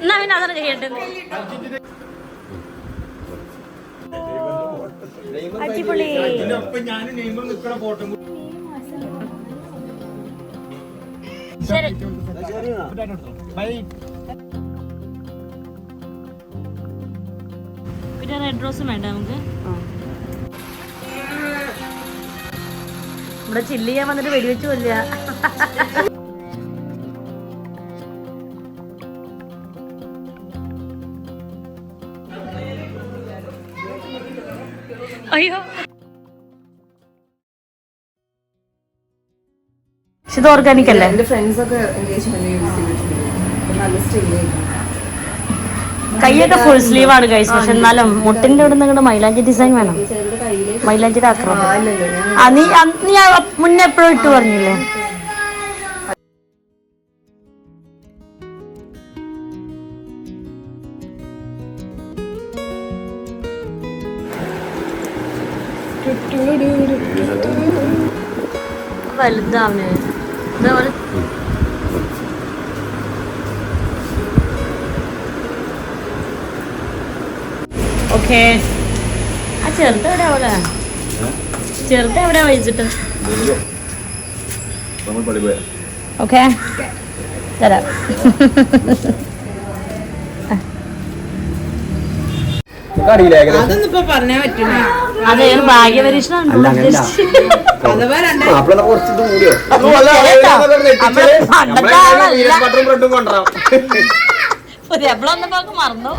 എന്നാ പിന്നെ അതാണ് ചെയ്യേണ്ടത്. അടിപൊളി. ശരി പിന്നെ റെഡ് റോസും വേണ്ട നമുക്ക്. ഇവിടെ ചില്ല് ചെയ്യാൻ വന്നിട്ട് വെടിവെച്ചു കൊല്ല. അയ്യോ ഇത് ഓർഗാനിക് അല്ലേ? എന്റെ ഫ്രണ്ട്സ് ഒക്കെ കൈയൊക്കെ ഫുൾ സ്ലീവ് ആണ് ഗൈസ്. പക്ഷെ എന്നാലും മുട്ടിന്റെ അവിടെ നിന്ന് മൈലാഞ്ചി ഡിസൈൻ വേണം. മൈലാഞ്ചിയുടെ ആക്രമണം നീ മുന്നേ എപ്പോഴും ഇട്ട് പറഞ്ഞില്ലേ? വലുതാണ് ഇതേപോലെ. ഓക്കെ ആ ചെറുത് എവിടെ പോലെ ചെറുത് എവിടെ വഹിച്ചിട്ട് ഓക്കെ തരാം. അതെ ഭാഗ്യപരീക്ഷണം മറന്നു.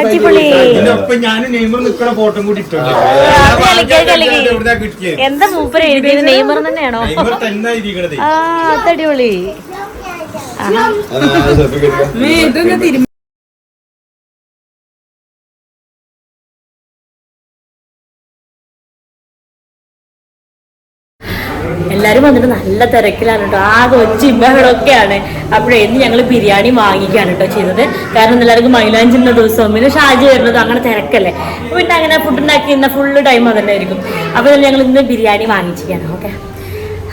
അടിപൊളി. എന്താ മൂപ്പര് എഴുതിയത്? നെയ്മർ തന്നെയാണോ? ആ അതടിപൊളി. എല്ലാരും വന്നിട്ട് നല്ല തിരക്കിലാണ് കേട്ടോ. ആകെ ഒച്ചയൊക്കെയാണ്. അപ്പോഴേന്ന് ഞങ്ങൾ ബിരിയാണി വാങ്ങിക്കാണ് കേട്ടോ ചെയ്തത്. കാരണം എല്ലാവർക്കും മൈലാഞ്ചിന്റെ ദിവസവും പിന്നെ ഷാജി വരുന്നത് അങ്ങനെ തിരക്കല്ലേ. പിന്നെ അങ്ങനെ ഫുഡ് ഉണ്ടാക്കി ഇന്ന ഫുള്ള് ടൈം അതന്നെ ആയിരിക്കും. അപ്പോൾ ഞങ്ങൾ ഇന്ന് ബിരിയാണി വാങ്ങിച്ചിരിക്കുകയാണ്. ഓക്കെ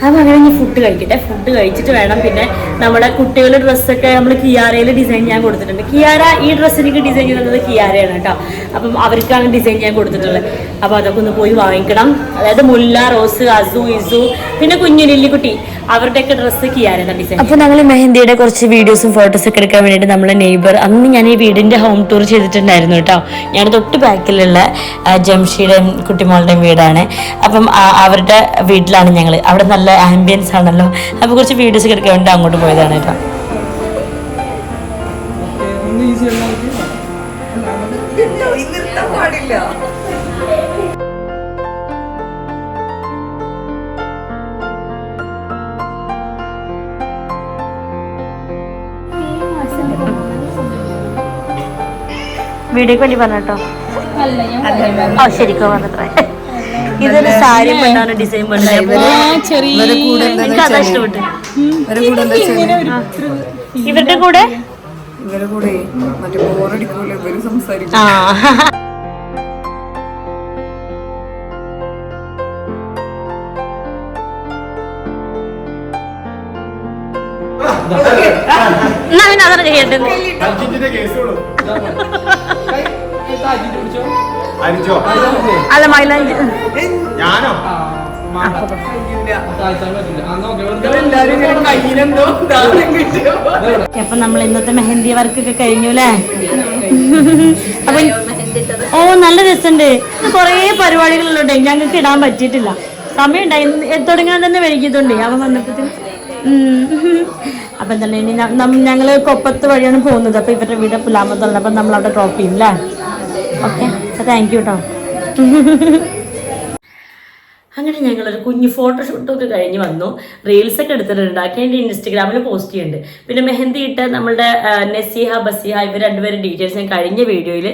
അപ്പം അങ്ങനെ ഞാൻ ഫുഡ് കഴിക്കട്ടെ. ഫുഡ് കഴിച്ചിട്ട് വേണം. പിന്നെ നമ്മുടെ കുട്ടികളുടെ ഡ്രസ്സൊക്കെ നമ്മൾ കിയാരയിൽ ഡിസൈൻ ഞാൻ കൊടുത്തിട്ടുണ്ട്. കിയാര ഈ ഡ്രസ്സ് എനിക്ക് ഡിസൈൻ ചെയ്യുന്നത് കിയാരയാണ് കേട്ടോ. അപ്പം അവർക്കാണ് ഡിസൈൻ ഞാൻ കൊടുത്തിട്ടുള്ളത്. അപ്പോൾ അതൊക്കെ ഒന്ന് പോയി വാങ്ങിക്കണം. അതായത് മുല്ല, റോസ്, അസു, ഇസു പിന്നെ കുഞ്ഞു ലില്ലിക്കുട്ടി അവരുടെയൊക്കെ ഡ്രസ്സ് കിയാരയുടെ ഡിസൈൻ. അപ്പോൾ ഞങ്ങൾ മെഹന്തിയുടെ കുറച്ച് വീഡിയോസും ഫോട്ടോസും ഒക്കെ എടുക്കാൻ വേണ്ടിയിട്ട് നമ്മളെ നെയ്ബർ അന്ന് ഞാൻ ഈ വീടിൻ്റെ ഹോം ടൂർ ചെയ്തിട്ടുണ്ടായിരുന്നു കേട്ടോ. ഞാൻ തൊട്ട് ബാക്കിലുള്ള ജംഷിയുടെയും കുട്ടിമോളുടെയും വീടാണ്. അപ്പം അവരുടെ വീട്ടിലാണ് ഞങ്ങൾ. അവിടെ നല്ല ആംബിയൻസ് ആണല്ലോ. അപ്പോൾ കുറച്ച് വീഡിയോസ് ഒക്കെ എടുക്കാൻ വേണ്ടി അങ്ങോട്ട് പോയതാണ് കേട്ടോ. വീഡിയോക്ക് വേണ്ടി പറഞ്ഞോ. ഓ ശരിക്കും പറഞ്ഞത്രേ. ഇതൊരു സാരി പെണ്ണാണ് ഡിസൈൻ പെണ്ണ. എനിക്ക് അതാ ഇഷ്ടപ്പെട്ടു. ഇവരുടെ കൂടെ എന്നാ പിന്നെ അതാണ് ചെയ്യേണ്ടത്. അല്ല മൈലാഞ്ചി ഞാനോ അപ്പൊ നമ്മൾ ഇന്നത്തെ മെഹന്തി വർക്കൊക്കെ കഴിഞ്ഞു അല്ലേ? അപ്പൊ ഓ നല്ല രസമുണ്ട്. കൊറേ പരിപാടികളുണ്ട്. ഞങ്ങൾക്ക് ഇടാൻ പറ്റിയിട്ടില്ല. സമയം ഉണ്ടായി തുടങ്ങാൻ തന്നെ വൈകിയതുണ്ട് അവൻ വന്നപ്പോഴത്തേന്. അപ്പം തന്നെ ഇനി ഞങ്ങൾ കൊപ്പത്ത് വഴിയാണ് പോകുന്നത്. അപ്പോൾ ഇവരുടെ വീട് പുലാമത്തുള്ള. അപ്പം നമ്മൾ അവിടെ ഡ്രോപ്പ് ചെയ്യും അല്ലേ? ഓക്കെ താങ്ക് യു കേട്ടോ. അങ്ങനെ ഞങ്ങളൊരു കുഞ്ഞു ഫോട്ടോഷൂട്ടൊക്കെ കഴിഞ്ഞ് വന്നു. റീൽസൊക്കെ എടുത്തിട്ടുണ്ട്. ആക്കി ഇൻസ്റ്റഗ്രാമിൽ പോസ്റ്റ് ചെയ്യുന്നുണ്ട്. പിന്നെ മെഹന്തി ഇട്ട് നമ്മളുടെ നസീഹ ബസിഹ ഇവർ രണ്ടുപേരും ഡീറ്റെയിൽസ് ഞാൻ കഴിഞ്ഞ വീഡിയോയിൽ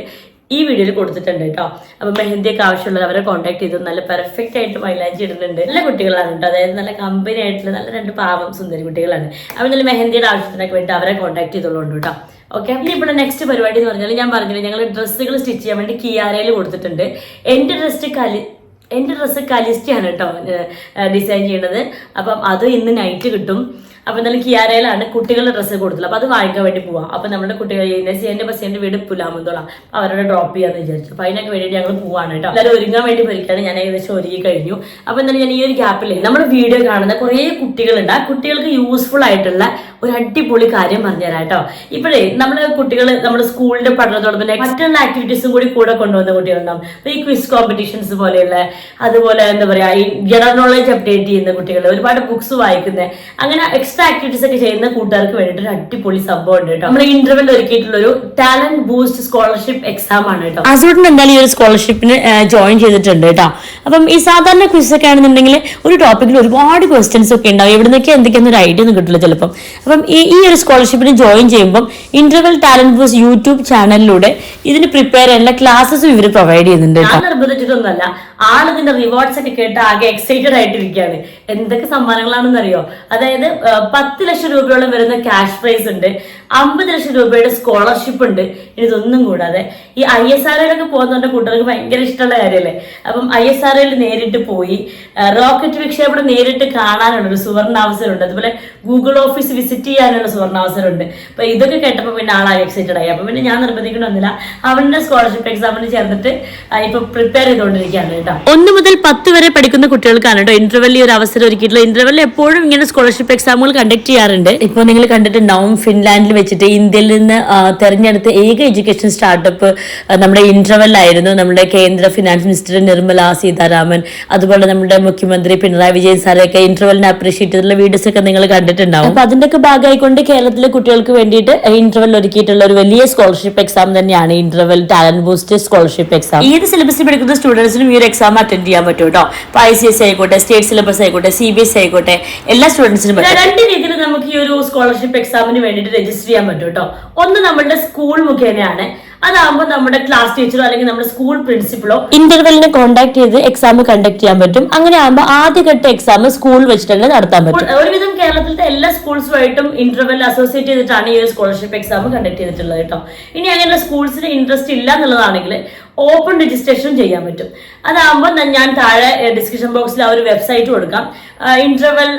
ഈ വീഡിയോയിൽ കൊടുത്തിട്ടുണ്ട് കേട്ടോ. അപ്പം മെഹന്തിയൊക്കെ ആവശ്യമുള്ളത് അവരെ കോൺടാക്ട് ചെയ്തു. നല്ല പെർഫെക്റ്റ് ആയിട്ട് മൈലാഞ്ചി ഇടുന്നുണ്ട്. നല്ല കുട്ടികളാണ് കേട്ടോ. അതായത് നല്ല കമ്പനി ആയിട്ടുള്ള നല്ല രണ്ട് പാവം സുന്ദരി കുട്ടികളാണ്. അപ്പം നല്ല മെഹന്തിയുടെ ആവശ്യത്തിനൊക്കെ വേണ്ടി അവരെ കോൺടാക്ട് ചെയ്തോളുണ്ട് കേട്ടോ. ഓക്കെ ഇനി ഇവിടെ നെക്സ്റ്റ് പരിപാടി എന്ന് പറഞ്ഞാൽ ഞാൻ പറഞ്ഞില്ല ഞങ്ങൾ ഡ്രസ്സുകൾ സ്റ്റിച്ച് ചെയ്യാൻ വേണ്ടി കിയാരയിൽ കൊടുത്തിട്ടുണ്ട്. എൻ്റെ ഡ്രസ്സ് എൻ്റെ ഡ്രസ്സ് കലിസ്റ്റിയാണ് കേട്ടോ ഡിസൈൻ ചെയ്യുന്നത്. അപ്പം അത് ഇന്ന് നൈറ്റ് കിട്ടും. അപ്പം എന്തായാലും കിയാരയിലാണ് കുട്ടികളുടെ ഡ്രസ്സ് കൊടുത്തില്ല. അപ്പം അത് വാങ്ങിക്കാൻ വേണ്ടി പോവാം. അപ്പം നമ്മുടെ കുട്ടികൾ എൻ്റെ ബസ്സിൻ്റെ വീട് പുലാമന്തോളാം. അവരുടെ ഡ്രോപ്പ് ചെയ്യാന്ന് വിചാരിച്ചു. അപ്പം അതിനൊക്കെ വേണ്ടിയിട്ട് ഞങ്ങൾ പോവാണ് കേട്ടോ. എല്ലാവരും ഒരുങ്ങാൻ വേണ്ടി പോയിരിക്കുകയാണ്. ഞാൻ ഏകദേശം ഒരുങ്ങി കഴിഞ്ഞു. അപ്പം എന്തായാലും ഞാൻ ഈ ഒരു ഗ്യാപ്പിൽ നമ്മുടെ വീഡിയോ കാണുന്ന കുറേ കുട്ടികളുണ്ട്. ആ കുട്ടികൾക്ക് യൂസ്ഫുൾ ആയിട്ടുള്ള ഒരു അടിപൊളി കാര്യം പറഞ്ഞുതരാം കേട്ടോ. ഇപ്പോഴേ നമ്മുടെ കുട്ടികൾ നമ്മുടെ സ്കൂളിന്റെ പഠനത്തോടൊപ്പം മറ്റുള്ള ആക്ടിവിറ്റീസും കൂടി കൂടെ കൊണ്ടുവന്ന കുട്ടികളുണ്ടാവും. അപ്പൊ ഈ ക്വിസ് കോമ്പറ്റീഷൻസ് പോലെയുള്ള, അതുപോലെ എന്താ പറയാ ഈ ജനറൽ നോളജ് അപ്ഡേറ്റ് ചെയ്യുന്ന കുട്ടികൾ, ഒരുപാട് ബുക്സ് വായിക്കുന്ന, അങ്ങനെ എക്സ്ട്രാ ആക്ടിവിറ്റീസ് ഒക്കെ ചെയ്യുന്ന കൂട്ടുകാർക്ക് വേണ്ടിയിട്ട് ഒരു അടിപൊളി സംഭവം ഉണ്ട് കേട്ടോ. നമ്മുടെ ഇന്റർവെൽ ഒരുക്കിയിട്ടുള്ള ഒരു ടാലന്റ് ബൂസ്റ്റ് സ്കോളർഷിപ്പ് എക്സാം ആണ് കേട്ടോ. ആസൂട്ടിന് എന്തായാലും ഈ ഒരു സ്കോളർഷിപ്പിന് ജോയിൻ ചെയ്തിട്ടുണ്ട് കേട്ടോ. അപ്പം ഈ സാധാരണ ക്വിസ് ഒക്കെ ആണെന്നുണ്ടെങ്കിൽ ഒരു ടോപ്പിക്കിൽ ഒരുപാട് ക്വസ്റ്റ്യൻസ് ഒക്കെ ഉണ്ടാവും. എവിടെ നിന്നൊക്കെ എന്തൊക്കെയാണെന്ന് ഒരു ഐഡിയ ഒന്നും കിട്ടില്ല ചിലപ്പം. അപ്പം ഈ ഒരു സ്കോളർഷിപ്പിന് ജോയിൻ ചെയ്യുമ്പോൾ ഇന്റർവെൽ ടാലന്റ് ബൂസ്റ്റ് യൂട്യൂബ് ചാനലിലൂടെ ഇതിന് പ്രിപ്പയർ ചെയ്യാനുള്ള ക്ലാസ്സസും ഇവർ പ്രൊവൈഡ് ചെയ്യുന്നുണ്ട്. ഞാൻ നിർബന്ധിച്ചിട്ടൊന്നുമല്ല, ആളിതിന്റെ റിവാർഡ്സ് ഒക്കെ കേട്ട് ആകെ എക്സൈറ്റഡ് ആയിട്ടിരിക്കുകയാണ്. എന്തൊക്കെ സമ്മാനങ്ങളാണെന്ന് അറിയോ? അതായത് 10 ലക്ഷം രൂപയോളം വരുന്ന ക്യാഷ് പ്രൈസ് ഉണ്ട്, 50 ലക്ഷം രൂപയുടെ സ്കോളർഷിപ്പ് ഉണ്ട്. ഇതൊന്നും കൂടാതെ ഈ ISROയിലൊക്കെ പോകുന്നവരുടെ കൂട്ടുകാർക്ക് ഭയങ്കര ഇഷ്ടമുള്ള കാര്യമല്ലേ. അപ്പം ISROയിൽ നേരിട്ട് പോയി റോക്കറ്റ് വിക്ഷേപണം നേരിട്ട് കാണാനുള്ള ഒരു സുവർണാവസരമുണ്ട്. അതുപോലെ ഗൂഗിൾ ഓഫീസ് വിസിറ്റ് ചെയ്യാനുള്ള സുവർണാവസരമുണ്ട്. അപ്പൊ ഇതൊക്കെ കേട്ടപ്പോൾ പിന്നെ ആളാകെ എക്സൈറ്റഡ് ആയി. അപ്പൊ പിന്നെ ഞാൻ നിർബന്ധിക്കണമെന്നില്ല, അവന്റെ സ്കോളർഷിപ്പ് എക്സാമിന് ചേർന്നിട്ട് ഇപ്പൊ പ്രിപ്പയർ ചെയ്തുകൊണ്ടിരിക്കുകയാണ് കേട്ടോ. 1 മുതൽ 10 വരെ പഠിക്കുന്ന കുട്ടികൾക്കാണ് കേട്ടോ ഇന്റർവെല്ലിൽ ഒരു അവസരം ഒരുക്കിയിട്ടുള്ള. ഇന്റർവെല്ലിൽ എപ്പോഴും ഇങ്ങനെ സ്കോളർഷിപ്പ് എക്സാമുകൾ കണ്ടക്ട് ചെയ്യാറുണ്ട്. ഇപ്പോൾ നിങ്ങൾ കണ്ടിട്ടുണ്ടാവും, ഫിൻലാൻഡിൽ വെച്ചിട്ട് ഇന്ത്യയിൽ നിന്ന് തെരഞ്ഞെടുത്ത ഏക എഡ്യൂക്കേഷൻ സ്റ്റാർട്ടപ്പ് നമ്മുടെ ഇന്റർവെല്ലായിരുന്നു. നമ്മുടെ കേന്ദ്ര ഫിനാൻസ് മിനിസ്റ്റർ നിർമ്മല സീതാരാമൻ, അതുപോലെ നമ്മുടെ മുഖ്യമന്ത്രി പിണറായി വിജയൻ സാറൊക്കെ ഇന്റർവെല്ലിനെ അപ്രീഷിയേറ്റ് ചെയ്തിട്ടുള്ള വീഡിയോസ് ഒക്കെ നിങ്ങൾ കണ്ടിട്ടുണ്ടാവും. അപ്പൊ അതിന്റെയൊക്കെ ഭാഗമായിക്കൊണ്ട് കേരളത്തിലെ കുട്ടികൾക്ക് വേണ്ടിയിട്ട് ഇന്റർവെൽ ഒരുക്കിയിട്ടുള്ള ഒരു വലിയ സ്കോളർഷിപ്പ് എക്സാം തന്നെയാണ് interval talent boost scholarship exam. ഏത് സിലബസിൽ പഠിക്കുന്ന സ്റ്റുഡൻസിനും ഈ ഒരു എക്സാം അറ്റൻഡ് ചെയ്യാൻ പറ്റും കേട്ടോ. ഇപ്പൊ ICSE ആയിക്കോട്ടെ, സ്റ്റേറ്റ് സിലബസ് ആയിക്കോട്ടെ, CBSE ആയിക്കോട്ടെ, എല്ലാ സ്റ്റുഡൻസിനും രണ്ട് രീതിയിൽ നമുക്ക് ഈ ഒരു സ്കോളർഷിപ്പ് എക്സാമിന് വേണ്ടിയിട്ട് രജിസ്റ്റർ ചെയ്യാൻ പറ്റും കേട്ടോ. ഒന്ന് നമ്മുടെ സ്കൂൾ മുഖേനയാണ്. അതാകുമ്പോൾ നമ്മുടെ ക്ലാസ് ടീച്ചറോ അല്ലെങ്കിൽ നമ്മുടെ സ്കൂൾ പ്രിൻസിപ്പളോ ഇന്റർവെല്ലിനെ കോൺടാക്ട് ചെയ്ത് എക്സാം കണ്ടക്ട് ചെയ്യാൻ പറ്റും. അങ്ങനെ ആകുമ്പോൾ ആദ്യഘട്ട എക്സാം സ്കൂൾ വെച്ചിട്ട് തന്നെ നടത്താൻ പറ്റും. ഒരുവിധം കേരളത്തിലത്തെ എല്ലാ സ്കൂൾസുമായിട്ടും ഇന്റർവെൽ അസോസിയേറ്റ് ചെയ്തിട്ടാണ് ഈ ഒരു സ്കോളർഷിപ്പ് എക്സാം കണ്ടക്ട് ചെയ്തിട്ടുള്ളത് കേട്ടോ. ഇനി അങ്ങനെ സ്കൂൾസിന് ഇൻട്രസ്റ്റ് ഇല്ല എന്നുള്ളതാണെങ്കിൽ ഓപ്പൺ രജിസ്ട്രേഷൻ ചെയ്യാൻ പറ്റും. അതാകുമ്പോൾ ഞാൻ താഴെ ഡിസ്ക്രിപ്ഷൻ ബോക്സിൽ ആ ഒരു വെബ്സൈറ്റ് കൊടുക്കാം. ഇന്റർവെൽ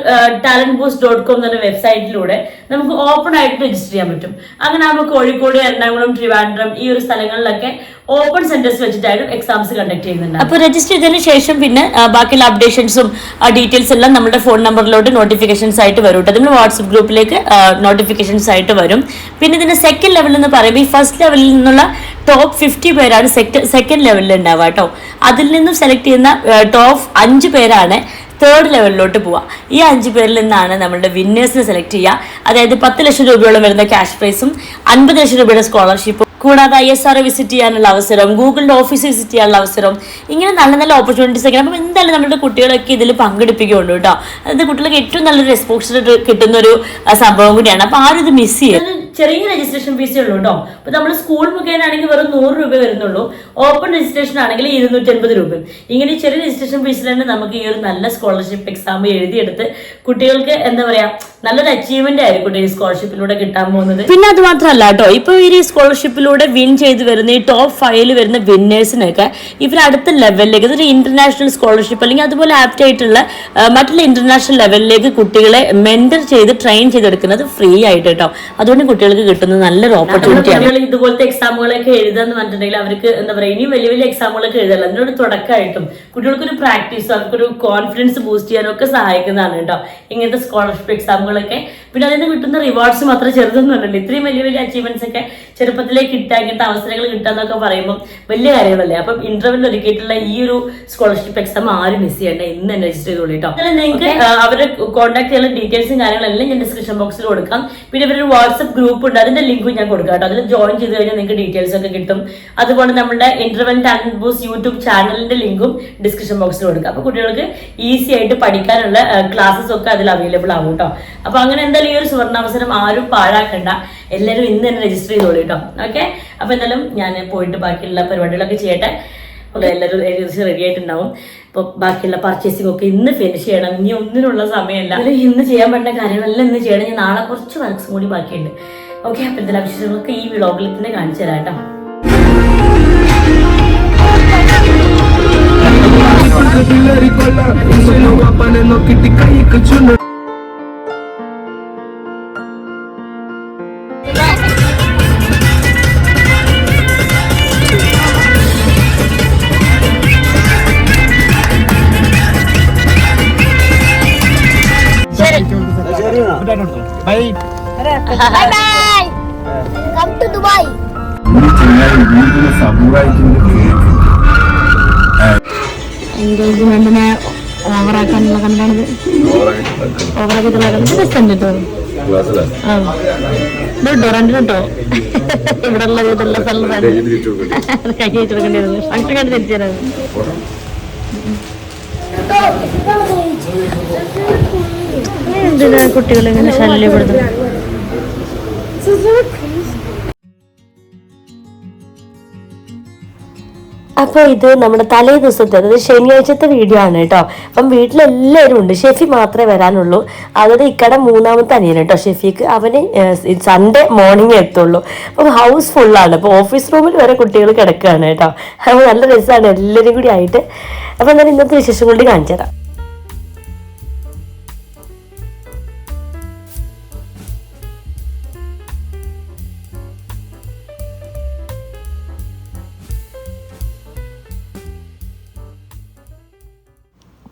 talentboost.com എന്ന വെബ്സൈറ്റിലൂടെ നമുക്ക് ഓപ്പൺ ആയിട്ട് രജിസ്റ്റർ ചെയ്യാൻ പറ്റും. അങ്ങനെ ആകുമ്പോൾ കോഴിക്കോട്, എറണാകുളം, ട്രിവാൻഡ്രം ഈ ഒരു സ്ഥലങ്ങളിലൊക്കെ ഓപ്പൺ സെന്റേഴ്സ് വെച്ചിട്ടായിരുന്നു എക്സാംസ് കണ്ടക്ട് ചെയ്യുന്നുണ്ട്. അപ്പോൾ രജിസ്റ്റർ ചെയ്തതിന് ശേഷം പിന്നെ ബാക്കിയുള്ള അപ്ഡേഷൻസും ഡീറ്റെയിൽസ് എല്ലാം നമ്മുടെ ഫോൺ നമ്പറിലോട്ട് നോട്ടിഫിക്കേഷൻസ് ആയിട്ട് വരും കേട്ടോ. നമ്മുടെ വാട്സ്ആപ്പ് ഗ്രൂപ്പിലേക്ക് നോട്ടിഫിക്കേഷൻസ് ആയിട്ട് വരും. പിന്നെ ഇതിന്റെ സെക്കൻഡ് ലെവൽ എന്ന് പറയുമ്പോൾ ഈ ഫസ്റ്റ് ലെവലിൽ നിന്നുള്ള ടോപ്പ് 50 പേരാണ് സെക്കൻഡ് ലെവലിൽ ഉണ്ടാവുക കേട്ടോ. അതിൽ നിന്നും സെലക്ട് ചെയ്യുന്ന ടോപ്പ് 5 പേരാണ് തേർഡ് ലെവലിലോട്ട് പോവുക. ഈ 5 പേരിൽ നിന്നാണ് നമ്മളുടെ വിന്നേഴ്സിനെ സെലക്ട് ചെയ്യുക. അതായത് 10 ലക്ഷം രൂപയോളം വരുന്ന ക്യാഷ് പ്രൈസും 50 ലക്ഷം രൂപയുടെ സ്കോളർഷിപ്പും കൂടാതെ ISRO വിസിറ്റ് ചെയ്യാനുള്ള അവസരം, ഗൂഗിളിന്റെ ഓഫീസ് വിസിറ്റ് ചെയ്യാനുള്ള അവസരം, ഇങ്ങനെ നല്ല നല്ല ഓപ്പർച്യൂണിറ്റീസ് ഒക്കെ. അപ്പം എന്തായാലും നമ്മുടെ കുട്ടികളൊക്കെ ഇതിൽ പങ്കെടുപ്പിക്കുന്നുണ്ട് കേട്ടോ. അതായത് കുട്ടികൾക്ക് ഏറ്റവും നല്ലൊരു റെസ്പോൺസിബിലിറ്റി കിട്ടുന്ന ഒരു സംഭവം കൂടിയാണ്. അപ്പൊ ആരും ഇത് മിസ് ചെയ്യും. ചെറിയ രജിസ്ട്രേഷൻ ഫീസേ ഉള്ളൂ കേട്ടോ. അപ്പൊ നമ്മൾ സ്കൂൾ മുഖേന ആണെങ്കിൽ വെറും 100 രൂപ വരുന്നുള്ളൂ. ഓപ്പൺ രജിസ്ട്രേഷൻ ആണെങ്കിൽ 250 രൂപ. ഇങ്ങനെ ചെറിയ രജിസ്ട്രേഷൻ ഫീസിൽ തന്നെ നമുക്ക് ഈ ഒരു നല്ല സ്കോളർഷിപ്പ് എക്സാം എഴുതിയെടുത്ത് കുട്ടികൾക്ക് എന്താ പറയാ നല്ലൊരു അച്ചീവ്മെന്റ് ആയിരിക്കും ഈ സ്കോളർഷിപ്പിലൂടെ കിട്ടാൻ പോകുന്നത്. പിന്നെ അത് മാത്രമല്ല കേട്ടോ, ഇപ്പൊ ഈ സ്കോളർഷിപ്പിലൂടെ വിൻ ചെയ്ത് വരുന്ന ഈ ടോപ്പ് 5 വരുന്ന വിന്നേഴ്സിനൊക്കെ ഇവർ അടുത്ത ലെവലിലേക്ക്, ഇതൊരു ഇന്റർനാഷണൽ സ്കോളർഷിപ്പ് അല്ലെങ്കിൽ അതുപോലെ ആപ്റ്റ് ആയിട്ടുള്ള മറ്റുള്ള ഇന്റർനാഷണൽ ലെവലിലേക്ക് കുട്ടികളെ മെന്റർ ചെയ്ത് ട്രെയിൻ ചെയ്തെടുക്കുന്നത് ഫ്രീ ആയിട്ട് കേട്ടോ. അതുകൊണ്ട് കുട്ടികൾക്ക് കിട്ടുന്ന നല്ലൊരു ഓപ്പർച്യൂണിറ്റിയാണ്. ഇതുപോലത്തെ എക്സാമുകളൊക്കെ എഴുതാന്ന് പറഞ്ഞിട്ടുണ്ടെങ്കിൽ അവർക്ക് എന്താ പറയുക ഇനി വലിയ വലിയ എക്സാമുകളൊക്കെ എഴുതാറില്ല. അതിനോട് തുടക്കമായിട്ടും കുട്ടികൾക്കൊരു പ്രാക്ടീസ്, അവർക്കൊരു കോൺഫിഡൻസ് ബൂസ്റ്റ് ചെയ്യാനും ഒക്കെ സഹായിക്കുന്നതാണ് കേട്ടോ ഇങ്ങനത്തെ സ്കോളർഷിപ്പ് എക്സാമുകളൊക്കെ. പിന്നെ അതിന് കിട്ടുന്ന റിവാർഡ്സ് മാത്രം ചെറുതൊന്നും അല്ലല്ലോ. ഇത്രയും വലിയ വലിയ അച്ചീവ്മെന്റ്സ് ഒക്കെ ചെറുപ്പത്തിലേക്ക് കിട്ടാൻ, ഇങ്ങനത്തെ അവസരങ്ങൾ കിട്ടാന്നൊക്കെ പറയുമ്പോൾ വലിയ കാര്യങ്ങളല്ലേ. അപ്പം ഇന്റർവെൽ ഒരുക്കിയിട്ടുള്ള ഈ ഒരു സ്കോളർഷിപ്പ് എക്സാം ആരും മിസ് ചെയ്യണ്ട, ഇന്ന് തന്നെ രജിസ്റ്റർ ചെയ്തോളൂ കേട്ടോ. അതിൽ നിങ്ങൾക്ക് അവരെ കോൺടാക്ട് ചെയ്യാനുള്ള ഡീറ്റെയിൽസും കാര്യങ്ങളെല്ലാം ഞാൻ ഡിസ്ക്രിപ്ഷൻ ബോക്സിൽ കൊടുക്കാം. പിന്നെ ഇവരൊരു വാട്സ്ആപ്പ് ഗ്രൂപ്പ് ഉണ്ട്, അതിന്റെ ലിങ്കും ഞാൻ കൊടുക്കാം കേട്ടോ. അതിൽ ജോയിൻ ചെയ്ത് കഴിഞ്ഞാൽ നിങ്ങൾക്ക് ഡീറ്റെയിൽസ് ഒക്കെ കിട്ടും. അതുപോലെ നമ്മുടെ ഇന്റർവെൽ ടാലന്റ് ബൂസ്റ്റ് യൂട്യൂബ് ചാനലിന്റെ ലിങ്കും ഡിസ്ക്രിപ്ഷൻ ബോക്സിൽ കൊടുക്കാം. അപ്പൊ കുട്ടികൾക്ക് ഈസി ആയിട്ട് പഠിക്കാനുള്ള ക്ലാസ്സസ് ഒക്കെ അതിൽ അവൈലബിൾ ആവും കേട്ടോ. അപ്പൊ അങ്ങനെ എന്തായാലും ഈ ഒരു സുവർണാവസരം ആരും പാഴാക്കണ്ട, എല്ലാവരും ഇന്ന് തന്നെ രജിസ്റ്റർ ചെയ്തോളൂ കേട്ടോ. ഓക്കെ, അപ്പൊ എന്തായാലും ഞാൻ പോയിട്ട് ബാക്കിയുള്ള പരിപാടികളൊക്കെ ചെയ്യട്ടെ. എല്ലാവരും ഏകദേശം റെഡി ആയിട്ടുണ്ടാവും. ഇപ്പൊ ബാക്കിയുള്ള പർച്ചേസിംഗ് ഒക്കെ ഇന്ന് ഫിനിഷ് ചെയ്യണം. ഇനി ഒന്നിനുള്ള സമയമല്ല. ഇന്ന് ചെയ്യാൻ പറ്റുന്ന കാര്യങ്ങളെല്ലാം ഇന്ന് ചെയ്യണം. ഞാൻ നാളെ കുറച്ച് വർക്ക്സും കൂടി ബാക്കിയുണ്ട്. ഓക്കെ, അപ്പൊ എന്തെല്ലാം വിശേഷങ്ങളൊക്കെ ഈ വ്ളോഗിൽ തന്നെ കാണിച്ചു തരാം കേട്ടോ. Bye. Bye bye. Come to Dubai. എൻഗേജ്മെന്റിനെ ഓവറാക്കാനുള്ള കണ്ടാണിത്. ഓവറാക്കിയിട്ടുള്ള രസമുണ്ട് കേട്ടോ. ആ ഇട്ടോ രണ്ടിനുട്ടോ ഇവിടെ ഉള്ള ഇതെല്ലാം കൈ വെച്ച് കൊടുക്കേണ്ടിയിരുന്നു. ഫംഗ്ഷൻ കണ്ട് തിരിച്ചു തരാം. എന്തിനാ കുട്ടികളെ ഇങ്ങനെ ശല്യപ്പെടുത്തുന്നത്? അപ്പോൾ ഇത് നമ്മുടെ തലേ ദിവസത്തെ, അതായത് ശനിയാഴ്ചത്തെ വീഡിയോ ആണ് കേട്ടോ. അപ്പം വീട്ടിലെല്ലാവരും ഉണ്ട്, ഷെഫി മാത്രമേ വരാനുള്ളൂ. അതായത് ഇക്കടെ മൂന്നാമത്തെ അനിയൻ കേട്ടോ ഷെഫിക്ക്. അവന് സൺഡേ മോർണിംഗ് എത്തുള്ളൂ. അപ്പം ഹൗസ് ഫുള്ളാണ്. അപ്പോൾ ഓഫീസ് റൂമിൽ വരെ കുട്ടികൾ കിടക്കുകയാണ് കേട്ടോ. അപ്പോൾ നല്ല രസമാണ് എല്ലാവരും കൂടി ആയിട്ട്. അപ്പോൾ ഞാൻ ഇന്നത്തെ വിശേഷം കൂടി കാണിച്ചു തരാം.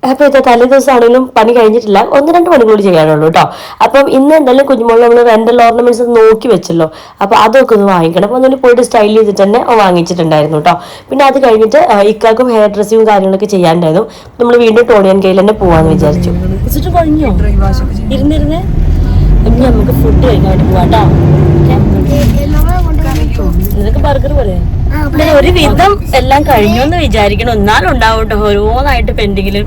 അപ്പോൾ ഇത് തലേ ദിവസമാണെങ്കിലും പണി കഴിഞ്ഞിട്ടില്ല, 1-2 മണിക്കൂർ ചെയ്യാനുള്ളൂ കേട്ടോ. അപ്പം ഇന്ന് എന്തായാലും കുഞ്ഞുമോൾ നമ്മൾ റെന്റൽ ഓർണമെന്റ്സ് നോക്കി വെച്ചല്ലോ, അപ്പോൾ അതൊക്കെ ഒന്ന് വാങ്ങിക്കണം. അപ്പോൾ ഒന്നിന് പോയിട്ട് സ്റ്റൈൽ ചെയ്തിട്ട് തന്നെ വാങ്ങിച്ചിട്ടുണ്ടായിരുന്നു കേട്ടോ. പിന്നെ അത് കഴിഞ്ഞിട്ട് ഇക്കാക്കും ഹെയർ ഡ്രസ്സിങ്ങും കാര്യങ്ങളൊക്കെ ചെയ്യാനുണ്ടായിരുന്നു. നമ്മൾ വീണ്ടും ടോണിയൻ കയ്യിൽ തന്നെ പോവാന്ന് വിചാരിച്ചു. ഇരുന്നിരുന്ന് ഇനി നമുക്ക് ഫുഡ് കഴിക്കാൻ വേണ്ടി പോവാട്ടോ. നിനക്ക് ബർഗർ പോലെ ഒരു വിധം എല്ലാം കഴിഞ്ഞു എന്ന് വിചാരിക്കണം. എന്നാലും ഉണ്ടാവും കേട്ടോ ഓരോന്നായിട്ട് പെൻഡിങ്ങില്.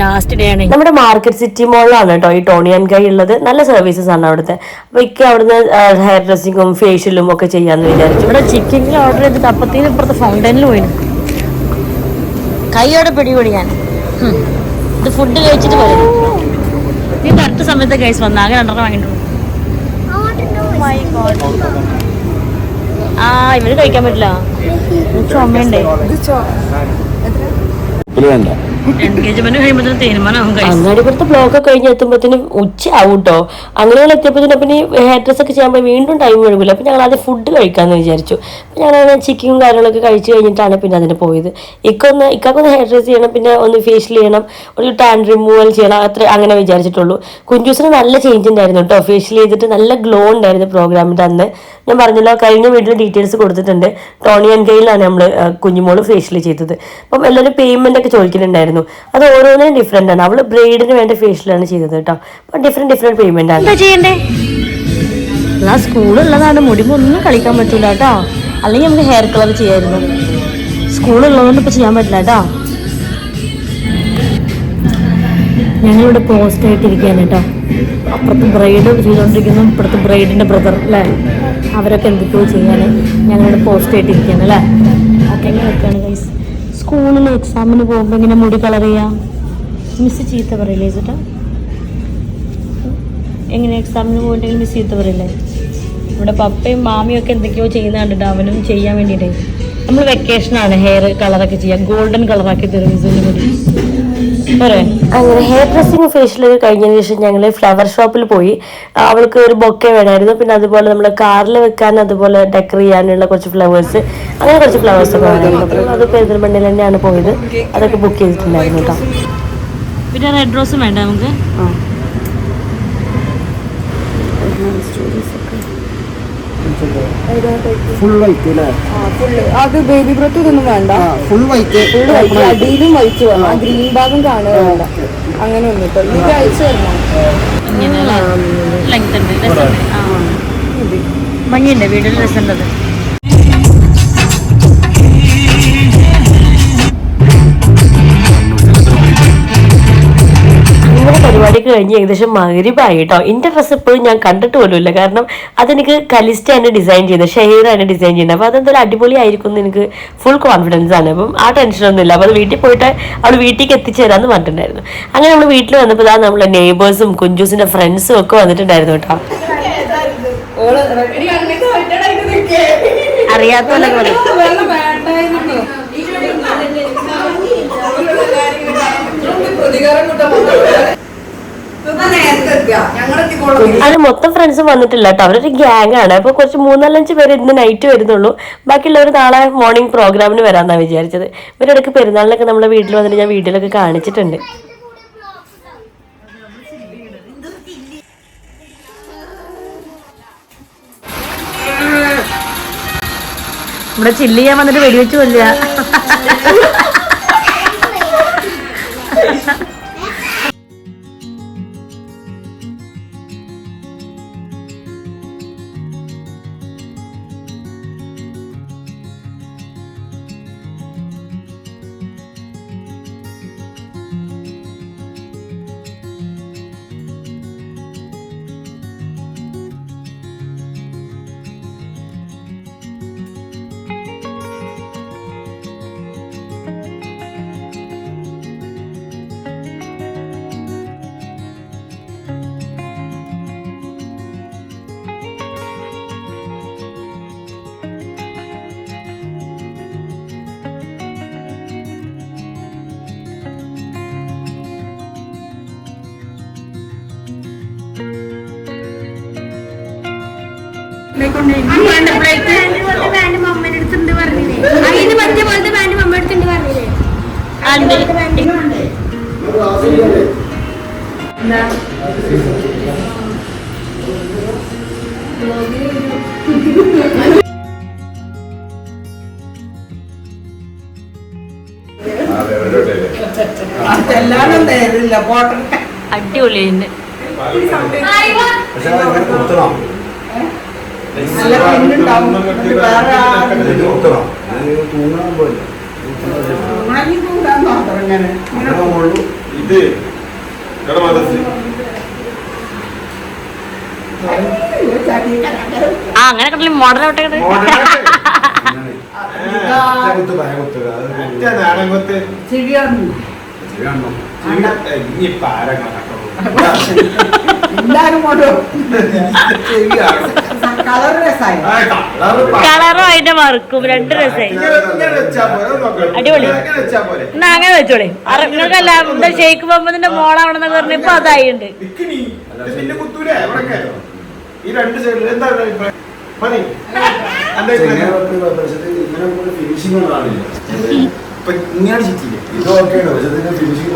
ലാസ്റ്റ് ഡേ ആണ്. നമ്മുടെ മാർക്കറ്റ് സിറ്റി മോളിലാണ് കേട്ടോ ഈ ടോണിയൻ കൈ ഉള്ളത്. നല്ല സർവീസസ് ആണ് അവിടുത്തെ. അപ്പൊ ഇക്ക് അവിടുന്ന് ഹെയർ ഡ്രസ്സിങ്ങും ഫേഷ്യലും ഒക്കെ ചെയ്യാന്ന് വിചാരിച്ചു. ഇവിടെ ചിക്കനിൽ ഓർഡർ ചെയ്തിട്ട് അപ്പത്തിന് ഇപ്പുറത്ത് ഫൗണ്ടനിൽ പോയി കൈയോടെ പിടികൂടി ഞാൻ. ഇത് ഫുഡ് കഴിച്ചിട്ട് പോയത്. നീ കറക്റ്റ് സമയത്ത് കേസ് വന്ന ആകെ 2 വാങ്ങിയിട്ടുള്ളൂ. ആ ഇവര് കഴിക്കാൻ പറ്റില്ല, ചുമയുണ്ടേ. എൻഗേജ്മെന്റ് കഴിയുമ്പോഴത്തേനും തീരുമാനമാകും. അങ്ങാടിപ്പുറത്ത് ബ്ലോക്ക് കഴിഞ്ഞ് എത്തുമ്പോഴത്തേനും ഉച്ച ആവും കേട്ടോ. അങ്ങനെ എത്തിയപ്പോഴത്തേനും പിന്നെ ഹെയർ ഡ്രസ് ഒക്കെ ചെയ്യാൻ വീണ്ടും ടൈം കഴിയില്ല. അപ്പം ഞങ്ങൾ ആദ്യം ഫുഡ് കഴിക്കാമെന്ന് വിചാരിച്ചു. അപ്പം ഞങ്ങൾ ചിക്കനും കാര്യങ്ങളൊക്കെ കഴിച്ച് കഴിഞ്ഞിട്ടാണ് പിന്നെ അതിന് പോയത്. ഇക്കൊന്ന് ഹെയർ ഡ്രസ് ചെയ്യണം, പിന്നെ ഒന്ന് ഫേഷ്യൽ ചെയ്യണം, ഒരു ടാൻ റിമൂവൽ ചെയ്യണം, അത്ര അങ്ങനെ വിചാരിച്ചിട്ടുള്ളൂ. കുഞ്ചൂസിന് നല്ല ചേഞ്ച് ഉണ്ടായിരുന്നു കേട്ടോ. ഫേഷ്യൽ ചെയ്തിട്ട് നല്ല ഗ്ലോ ഉണ്ടായിരുന്നു പ്രോഗ്രാമിൻ്റെ അന്ന്. ഞാൻ പറഞ്ഞല്ലോ, കഴിഞ്ഞ വീഡിയോ ഡീറ്റെയിൽസ് കൊടുത്തിട്ടുണ്ട്. ടോണിയൻ കയ്യിലാണ് നമ്മൾ കുഞ്ഞുമോള് ഫേഷ്യൽ ചെയ്തത്. അപ്പം എല്ലാവരും പേയ്മെന്റ് ഒക്കെ ചോദിക്കുന്നുണ്ടായിരുന്നു. അത് ഓരോന്നിനും ഡിഫറെന്റ് ആണ്. അവള് ബ്രൈഡിന് വേണ്ട ഫേഷ്യലാണ് ചെയ്തത് കേട്ടോ. അപ്പൊ ഡിഫറെന്റ് പേയ്മെന്റ് ആണ്. എന്താ ചെയ്യണ്ടേ? ആ സ്കൂളുള്ളതാണ്, മുടിമ ഒന്നും കളിക്കാൻ പറ്റൂല കേട്ടോ. അല്ലെങ്കിൽ നമുക്ക് ഹെയർ കളർ ചെയ്യായിരുന്നു. സ്കൂളുള്ളതുകൊണ്ട് ഇപ്പൊ ചെയ്യാൻ പറ്റില്ല കേട്ടോ. ഞങ്ങളിവിടെ പോസ്റ്റ് ആയിട്ടിരിക്കുകയാണ് കേട്ടോ. അപ്പുറത്ത് ബ്രൈഡ് ചെയ്തുകൊണ്ടിരിക്കുന്നു, ഇപ്പുറത്ത് ബ്രൈഡിന്റെ ബ്രദർ അല്ലേ, അവരൊക്കെ എന്തൊക്കെയോ ചെയ്യാൻ ഞങ്ങളിവിടെ പോസ്റ്റ് ആയിട്ടിരിക്കുകയാണ് അല്ലേ. ഓക്കെ, അങ്ങനെയൊക്കെയാണ് ഗൈസ്. സ്കൂളിൽ എക്സാമിന് പോകുമ്പോൾ ഇങ്ങനെ മുടി കളർ ചെയ്യാം. മിസ് ചീത്ത പറയില്ലേ ചേട്ടാ? എങ്ങനെ എക്സാമിന് പോയിട്ടുണ്ടെങ്കിൽ മിസ് ചീത്ത പറയില്ലേ? ഇവിടെ പപ്പയും മാമിയും ഒക്കെ എന്തൊക്കെയോ ചെയ്യുന്ന കണ്ടിട്ട് അവനും ചെയ്യാൻ വേണ്ടിയിട്ടേ. നമ്മൾ വെക്കേഷനാണ് ഹെയർ കളറൊക്കെ ചെയ്യാം, ഗോൾഡൻ കളറാക്കി തരും മിസ്സിൻ്റെ മുടി. അങ്ങനെ ഹെയർ ഡ്രസ്സിങ് ഫേഷ്യലൊക്കെ കഴിഞ്ഞതിന് ശേഷം ഞങ്ങൾ ഫ്ലവർ ഷോപ്പിൽ പോയി. അവൾക്ക് ഒരു ബൊക്കെ വേണമായിരുന്നു. പിന്നെ അതുപോലെ നമ്മൾ കാറിൽ വെക്കാൻ അതുപോലെ ഡെക്കർ ചെയ്യാനുള്ള കുറച്ച് ഫ്ലവേഴ്സ്, അങ്ങനെ കുറച്ച് ഫ്ലവേഴ്സൊക്കെ വേണമായിരുന്നു. അപ്പോൾ അത് പെരിന്തൽമണ്ണയിൽ തന്നെയാണ് പോയത്. അതൊക്കെ ബുക്ക് ചെയ്തിട്ടുണ്ടായിരുന്നു കേട്ടോ. പിന്നെ റെഡ് റോസും വേണ്ട നമുക്ക്. ഫുൾ വൈറ്റ് അല്ലേ? അത് ബേബി ബ്രത്ത് ഇതൊന്നും വേണ്ട, ഫുൾ വൈറ്റ്. അടിയിലും വൈറ്റ് വേണം, ആ ഗ്രീൻ ഭാഗം കാണുക വേണ്ട. അങ്ങനെ ഒന്നും കേട്ടോ. ഇത് അയച്ചു തരണം. ഭംഗിയുണ്ട്, വീട്ടിൽ രസമുണ്ടത്. ഇങ്ങനെ പരിപാടിയൊക്കെ കഴിഞ്ഞ് ഏകദേശം മഗ്‌രിബായി കേട്ടോ. എൻ്റെ ഡ്രസ്സ് ഇപ്പോഴും ഞാൻ കണ്ടിട്ട് പോലുമില്ല. കാരണം അതെനിക്ക് കലിസ്റ്റയാണ് ഡിസൈൻ ചെയ്തത്, ഷെയറാണ് ഡിസൈൻ ചെയ്യുന്നത്. അപ്പോൾ അതെന്തായാലും അടിപൊളി ആയിരിക്കും എന്ന് എനിക്ക് ഫുൾ കോൺഫിഡൻസ് ആണ്. അപ്പം ആ ടെൻഷനൊന്നുമില്ല. അപ്പോൾ അത് വീട്ടിൽ പോയിട്ട് അവൾ വീട്ടിലേക്ക് എത്തിച്ചേരാമെന്ന് പറഞ്ഞിട്ടുണ്ടായിരുന്നു. അങ്ങനെ നമ്മൾ വീട്ടിൽ വന്നപ്പോൾ ഇതാ നമ്മളെ നെയ്ബേഴ്സും കുഞ്ചൂസിൻ്റെ ഫ്രണ്ട്സും ഒക്കെ വന്നിട്ടുണ്ടായിരുന്നു കേട്ടോ. അറിയാത്ത അത് മൊത്തം ഫ്രണ്ട്സും വന്നിട്ടില്ല കേട്ടോ. അവരൊരു ഗ്യാങ് ആണ്. അപ്പൊ കുറച്ച് 3-4 പേര് ഇന്ന് നൈറ്റ് വരുന്നുള്ളൂ. ബാക്കിയുള്ളവർ നാളെ മോർണിംഗ് പ്രോഗ്രാമിന് വരാന്നാണ് വിചാരിച്ചത്. ഇവരിടയ്ക്ക് പെരുന്നാളിനൊക്കെ നമ്മളെ വീട്ടിൽ വന്നിട്ട് ഞാൻ വീട്ടിലൊക്കെ കാണിച്ചിട്ടുണ്ട്. ഇവിടെ ചില്ല് ചെയ്യാൻ വന്നിട്ട് വെടിവെച്ച് കൊല്ലുക. അടിപൊളി. അങ്ങനെ കണ്ടില്ല മോഡൽ ആവട്ടെ. കളറും അതിന്റെ മറുക്കും രണ്ട് രസമായി. അടിപൊളി. എന്നാ അങ്ങനെ വെച്ചോളെ. നിങ്ങൾക്കെല്ലാം എന്താ ഷെയ്ഖ് മുഹമ്മദിന്റെ മോളാവണമെന്നൊക്കെ പറഞ്ഞ ഇപ്പൊ അതായിണ്ട്. ഈ രണ്ട് സൈഡിൽ എന്താണ് അഭിപ്രായം? ഇങ്ങനെ ചിറ്റില്ലേ ഇതൊക്കെ ഫിനിഷിംഗ്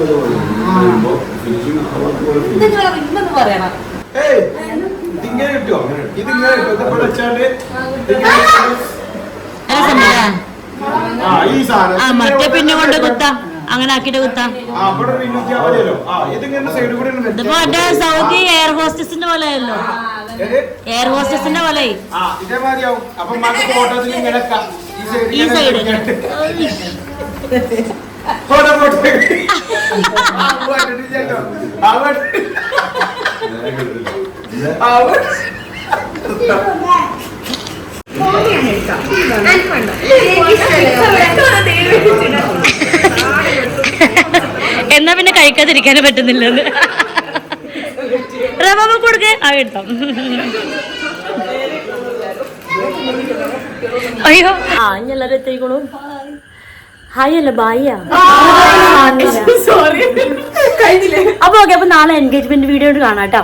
പറയണം. ഇതിങ്ങനെ കിട്ടുമോ? ഇതിങ്ങനെ കിട്ടും വെച്ചാണ്ട് ഈ സാധനം മറ്റേ പിന്നെ കൊണ്ട് കുത്താം. അങ്ങനെ ആക്കിട്ട് കുത്താം. ഇതിപ്പോ മറ്റേ സൗദി എയർ ഹോസ്റ്റസിന്റെ പോലെ ആയല്ലോ. എയർ ഹോസ്റ്റസിന്റെ പോലെ ഇതേമാതിരിയാവും. അപ്പൊ ഫോട്ടോസിൽ ഇങ്ങനെ ഈ സൈഡ് എന്നാ പിന്നെ കഴിക്കാതിരിക്കാനും പറ്റുന്നില്ലെന്ന് റവ കൊടുക്കേ ആ കിട്ടാം. അയ്യോ ആ ഇനി എല്ലാരും എത്തിക്കോളൂ. ഹായ് അല്ല ബായിയാ. അപ്പൊ ഓക്കെ. അപ്പൊ നാളെ എൻഗേജ്മെന്റ് വീഡിയോ കാണാം കേട്ടോ.